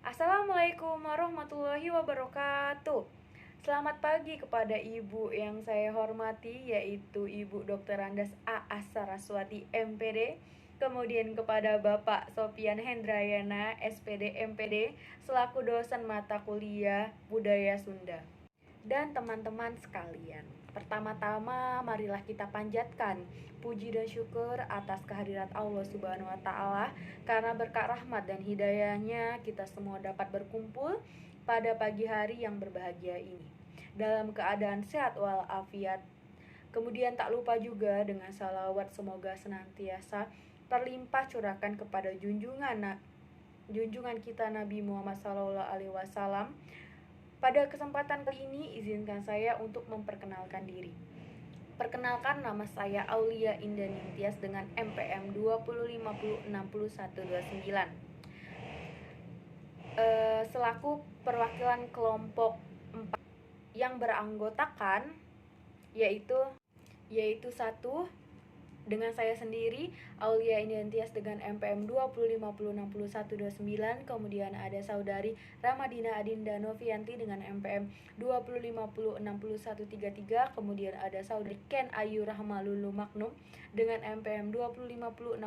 Assalamualaikum warahmatullahi wabarakatuh. Selamat pagi kepada ibu yang saya hormati, yaitu Ibu Dr. Andas A.A. Saraswati MPD. Kemudian kepada Bapak Sofian Hendrayana SPD MPD selaku dosen mata kuliah Budaya Sunda. Dan teman-teman sekalian, pertama-tama marilah kita panjatkan puji dan syukur atas kehadirat Allah Subhanahu wa Ta'ala, karena berkat rahmat dan hidayahnya kita semua dapat berkumpul pada pagi hari yang berbahagia ini dalam keadaan sehat walafiat. Kemudian tak lupa juga dengan salawat semoga senantiasa terlimpah curahkan kepada junjungan kita Nabi Muhammad SAW. Pada kesempatan kali ini izinkan saya untuk memperkenalkan diri. Perkenalkan, nama saya Aulia Indah Ningtyas dengan MPM 205060129. Selaku perwakilan kelompok 4 yang beranggotakan yaitu 1 dengan saya sendiri Aulia Indentias dengan MPM 205060129, kemudian ada saudari Ramadina Adinda Novianti dengan MPM 205060133, kemudian ada saudari Ken Ayu Rahmalulu Magnum dengan MPM 205060140,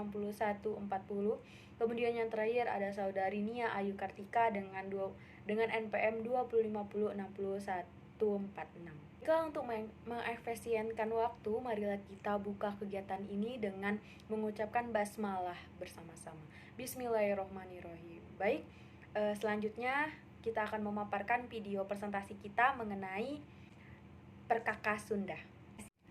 kemudian yang terakhir ada saudari Nia Ayu Kartika dengan NPM 205060146. Untuk mengefisienkan waktu, marilah kita buka kegiatan ini dengan mengucapkan basmalah bersama-sama. Bismillahirrohmanirrohim. Baik, selanjutnya kita akan memaparkan video presentasi kita mengenai Perkakas Sunda.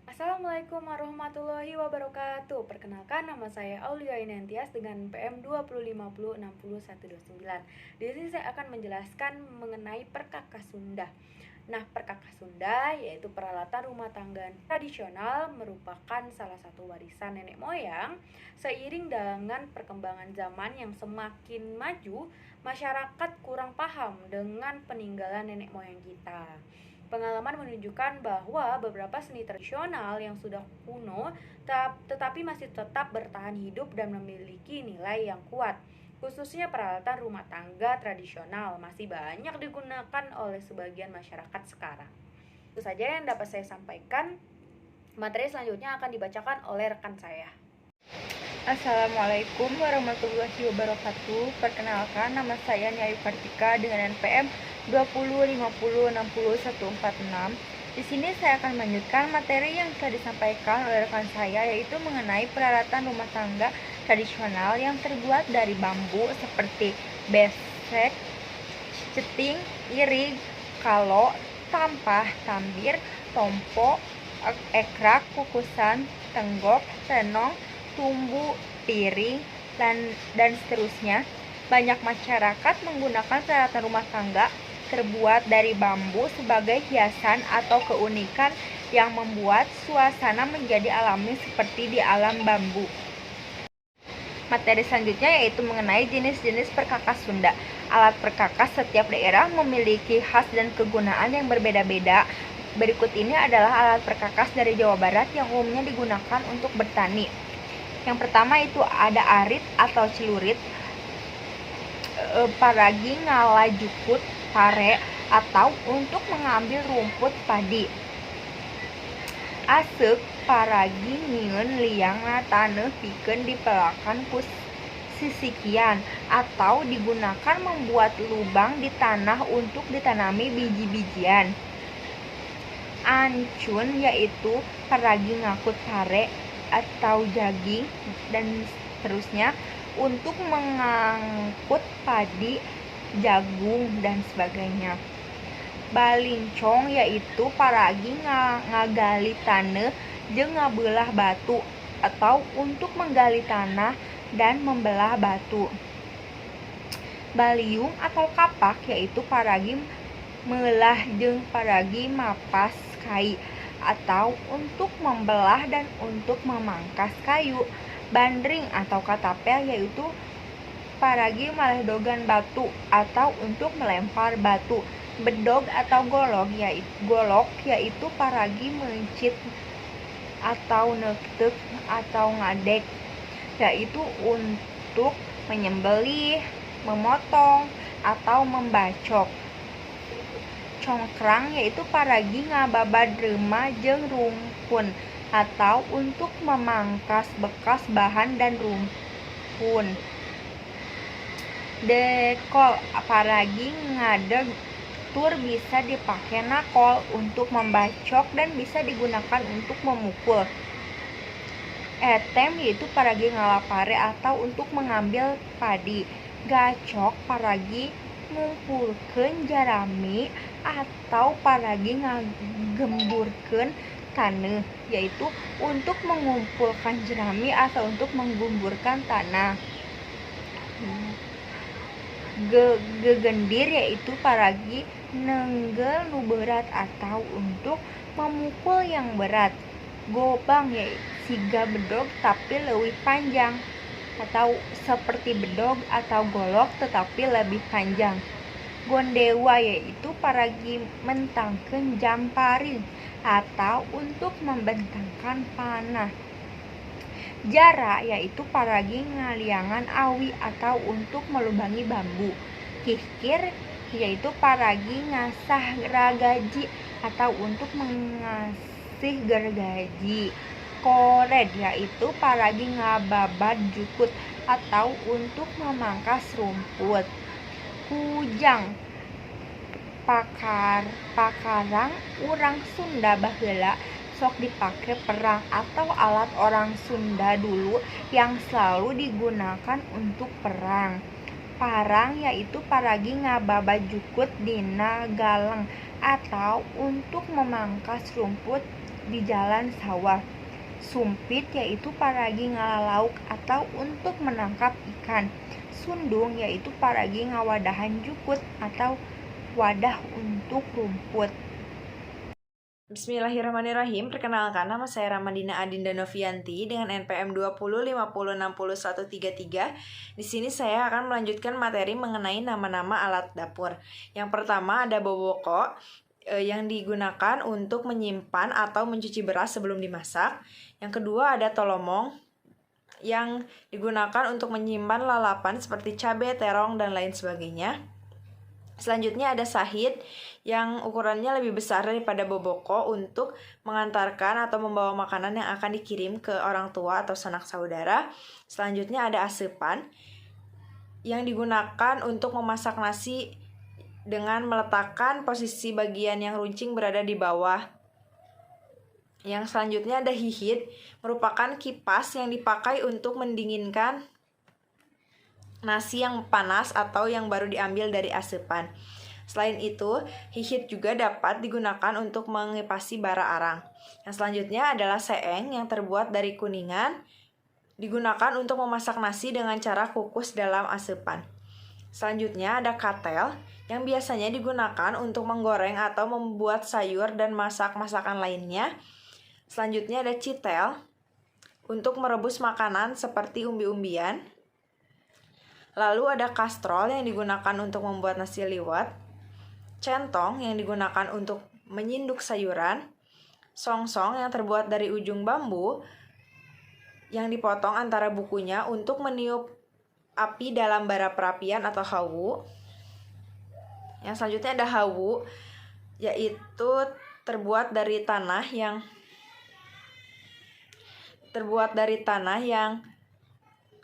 Assalamualaikum warahmatullahi wabarakatuh. Perkenalkan, nama saya Aulia Inentias dengan PM 205060129. Di sini saya akan menjelaskan mengenai Perkakas Sunda. Nah, perkakas Sunda yaitu peralatan rumah tangga tradisional, merupakan salah satu warisan nenek moyang. Seiring dengan perkembangan zaman yang semakin maju, masyarakat kurang paham dengan peninggalan nenek moyang kita. Pengalaman menunjukkan bahwa beberapa seni tradisional yang sudah kuno tetapi masih tetap bertahan hidup dan memiliki nilai yang kuat. Khususnya peralatan rumah tangga tradisional masih banyak digunakan oleh sebagian masyarakat sekarang. Itu saja yang dapat saya sampaikan. Materi selanjutnya akan dibacakan oleh rekan saya. Assalamualaikum warahmatullahi wabarakatuh. Perkenalkan, nama saya Nia Ayu Kartika dengan NPM 205060146. Di sini saya akan melanjutkan materi yang telah disampaikan oleh rekan saya, yaitu mengenai peralatan rumah tangga tradisional yang terbuat dari bambu seperti besek, ceting, irig, kalo, tampah, tambir, tompo, ekrak, kukusan, tenggok, renong, tumbu, piring, dan seterusnya. Banyak masyarakat menggunakan peralatan rumah tangga terbuat dari bambu sebagai hiasan atau keunikan yang membuat suasana menjadi alami seperti di alam bambu. Materi selanjutnya yaitu mengenai jenis-jenis perkakas Sunda. Alat perkakas setiap daerah memiliki khas dan kegunaan yang berbeda-beda. Berikut ini adalah alat perkakas dari Jawa Barat yang umumnya digunakan untuk bertani. Yang pertama itu ada arit atau celurit, paragi, ngala, jukut, pare, atau untuk mengambil rumput padi. Asep, paragi, nyieun, liang, taneuh pikeun dipelakan ku sisikian, atau digunakan membuat lubang di tanah untuk ditanami biji-bijian. Ancun yaitu paragi ngakut pare atau jagi dan seterusnya untuk mengangkut padi, jagung, dan sebagainya. Balincong yaitu paragi ngagali taneuh jeung ngabelah batu atau untuk menggali tanah dan membelah batu. Baliung atau kapak yaitu paragi meulah jeung paragi mapas kai atau untuk membelah dan untuk memangkas kayu. Bandring atau katapel yaitu paragi malehdogan batu atau untuk melempar batu. Bedog atau golok yaitu paragi mencit atau neuteuk atau ngadek, yaitu untuk menyembelih, memotong, atau membacok. Congkrang yaitu paragi ngababad reuma jeung rumpun atau untuk memangkas bekas bahan dan rumpun. Dekol paragi ngadeg tur bisa dipakai nakol untuk membacok dan bisa digunakan untuk memukul. Etem yaitu paragi ngalapare atau untuk mengambil padi. Gacok paragi ngumpulkeun jarami atau paragi ngagemburkeun taneuh, yaitu untuk mengumpulkan jerami atau untuk menggumburkan tanah. Gegendir yaitu paragi nenggel nu berat atau untuk memukul yang berat. Gobang yaitu siga bedog tapi lebih panjang, atau seperti bedog atau golok tetapi lebih panjang. Gondewa yaitu paragi mentangkeun jamparing atau untuk membentangkan panah. Jara yaitu paragi ngaliangan awi atau untuk melubangi bambu. Kikir yaitu paragi ngasah ragaji atau untuk mengasih gergaji. Kored yaitu paragi ngababad jukut atau untuk memangkas rumput. Kujang pakarang urang Sunda baheula sok dipake perang atau alat orang Sunda dulu yang selalu digunakan untuk perang. Parang yaitu paragi ngababad jukut dina galeng atau untuk memangkas rumput di jalan sawah. Sumpit yaitu paragi ngalalauk atau untuk menangkap ikan. Sundung yaitu paragi ngawadahan jukut atau wadah untuk rumput. Bismillahirrahmanirrahim. Perkenalkan, nama saya Ramadina Adinda Novianti dengan NPM 2050606133. Di sini saya akan melanjutkan materi mengenai nama-nama alat dapur. Yang pertama ada boboko yang digunakan untuk menyimpan atau mencuci beras sebelum dimasak. Yang kedua ada tolomong yang digunakan untuk menyimpan lalapan seperti cabai, terong, dan lain sebagainya. Selanjutnya ada sahid yang ukurannya lebih besar daripada boboko untuk mengantarkan atau membawa makanan yang akan dikirim ke orang tua atau sanak saudara. Selanjutnya ada asepan yang digunakan untuk memasak nasi dengan meletakkan posisi bagian yang runcing berada di bawah. Yang selanjutnya ada hihit, merupakan kipas yang dipakai untuk mendinginkan nasi yang panas atau yang baru diambil dari asepan. Selain itu, hihit juga dapat digunakan untuk mengipasi bara arang. Yang selanjutnya adalah seeng yang terbuat dari kuningan, digunakan untuk memasak nasi dengan cara kukus dalam asepan. Selanjutnya ada katel yang biasanya digunakan untuk menggoreng atau membuat sayur dan masak-masakan lainnya. Selanjutnya ada citel untuk merebus makanan seperti umbi-umbian. Lalu ada kastrol yang digunakan untuk membuat nasi liwet. Centong yang digunakan untuk menyinduk sayuran. Songsong yang terbuat dari ujung bambu yang dipotong antara bukunya untuk meniup api dalam bara perapian atau hawu. Yang selanjutnya ada hawu, yaitu terbuat dari tanah yang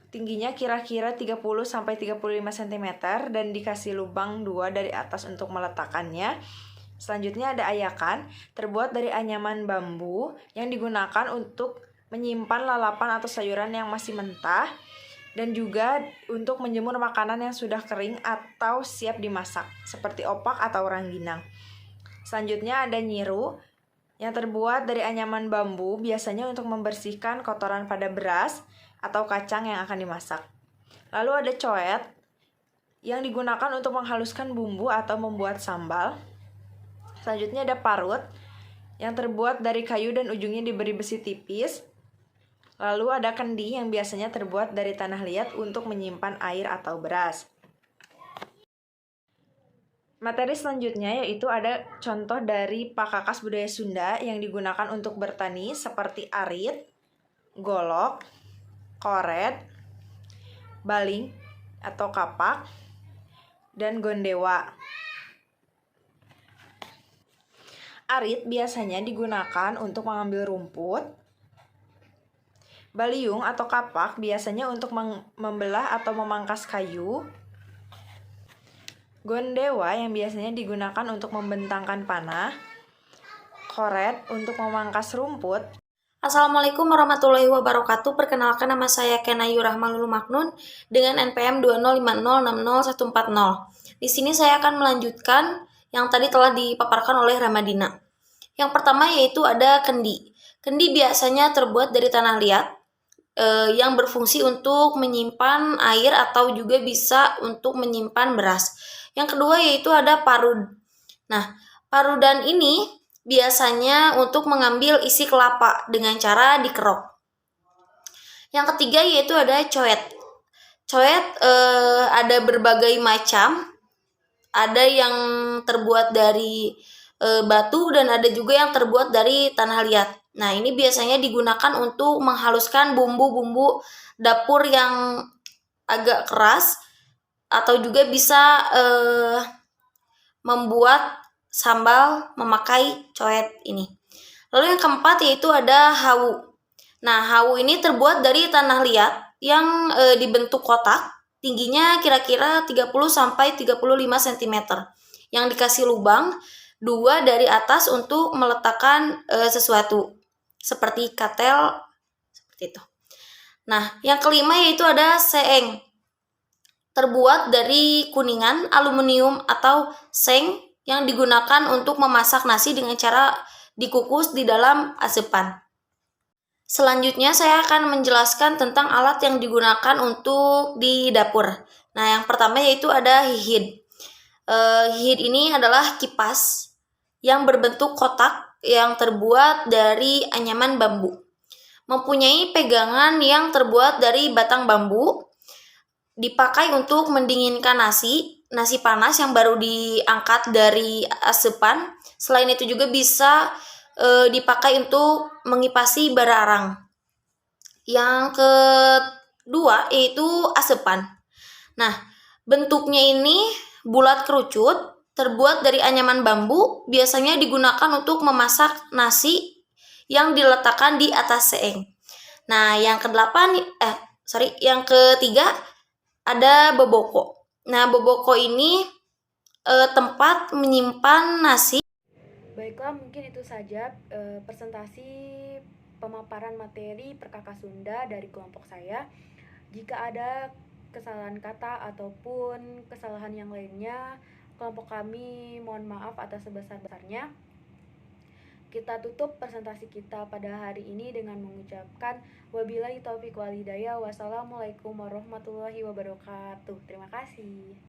tingginya kira-kira 30-35 cm dan dikasih lubang 2 dari atas untuk meletakkannya. Selanjutnya ada ayakan, terbuat dari anyaman bambu yang digunakan untuk menyimpan lalapan atau sayuran yang masih mentah dan juga untuk menjemur makanan yang sudah kering atau siap dimasak seperti opak atau rangginang. Selanjutnya ada nyiru yang terbuat dari anyaman bambu biasanya untuk membersihkan kotoran pada beras atau kacang yang akan dimasak. Lalu ada coet yang digunakan untuk menghaluskan bumbu atau membuat sambal. Selanjutnya ada parut yang terbuat dari kayu dan ujungnya diberi besi tipis. Lalu ada kendi yang biasanya terbuat dari tanah liat untuk menyimpan air atau beras. Materi selanjutnya yaitu ada contoh dari pakakas budaya Sunda yang digunakan untuk bertani seperti arit, golok, koret, baling atau kapak, dan gondewa. Arit biasanya digunakan untuk mengambil rumput. Baliung atau kapak biasanya untuk membelah atau memangkas kayu. Gondewa yang biasanya digunakan untuk membentangkan panah. Koret untuk memangkas rumput. Assalamualaikum warahmatullahi wabarakatuh. Perkenalkan, nama saya Kenayu Rahmalul Maknun dengan NPM 205060140. Di sini saya akan melanjutkan yang tadi telah dipaparkan oleh Ramadina. Yang pertama yaitu ada kendi. Kendi biasanya terbuat dari tanah liat yang berfungsi untuk menyimpan air atau juga bisa untuk menyimpan beras. Yang kedua yaitu ada parud. Nah, parudan ini biasanya untuk mengambil isi kelapa dengan cara dikerok. Yang ketiga yaitu ada coet. Coet ada berbagai macam. Ada yang terbuat dari batu dan ada juga yang terbuat dari tanah liat. Nah, ini biasanya digunakan untuk menghaluskan bumbu-bumbu dapur yang agak keras atau juga bisa membuat sambal memakai coet ini. Lalu yang keempat yaitu ada hawu. Nah, hawu ini terbuat dari tanah liat yang dibentuk kotak, tingginya kira-kira 30-35 cm, yang dikasih lubang 2 dari atas untuk meletakkan sesuatu, seperti katel, seperti itu. Nah, yang kelima yaitu ada seeng. Terbuat dari kuningan, aluminium, atau seng yang digunakan untuk memasak nasi dengan cara dikukus di dalam asepan. Selanjutnya saya akan menjelaskan tentang alat yang digunakan untuk di dapur. Nah, yang pertama yaitu ada hihid. Hihid ini adalah kipas yang berbentuk kotak yang terbuat dari anyaman bambu. Mempunyai pegangan yang terbuat dari batang bambu. Dipakai untuk mendinginkan nasi panas yang baru diangkat dari asepan. Selain itu juga bisa dipakai untuk mengipasi bara arang. Yang kedua yaitu asepan. Nah, bentuknya ini bulat kerucut, terbuat dari anyaman bambu, biasanya digunakan untuk memasak nasi yang diletakkan di atas seeng. Nah, yang ketiga ada boboko. Nah, boboko ini tempat menyimpan nasi. Baiklah, mungkin itu saja presentasi pemaparan materi Perkaka Sunda dari kelompok saya. Jika ada kesalahan kata ataupun kesalahan yang lainnya, kelompok kami mohon maaf atas sebesar-besarnya. Kita tutup presentasi kita pada hari ini dengan mengucapkan wabillahi taufiq wal hidayah. Wassalamualaikum warahmatullahi wabarakatuh. Terima kasih.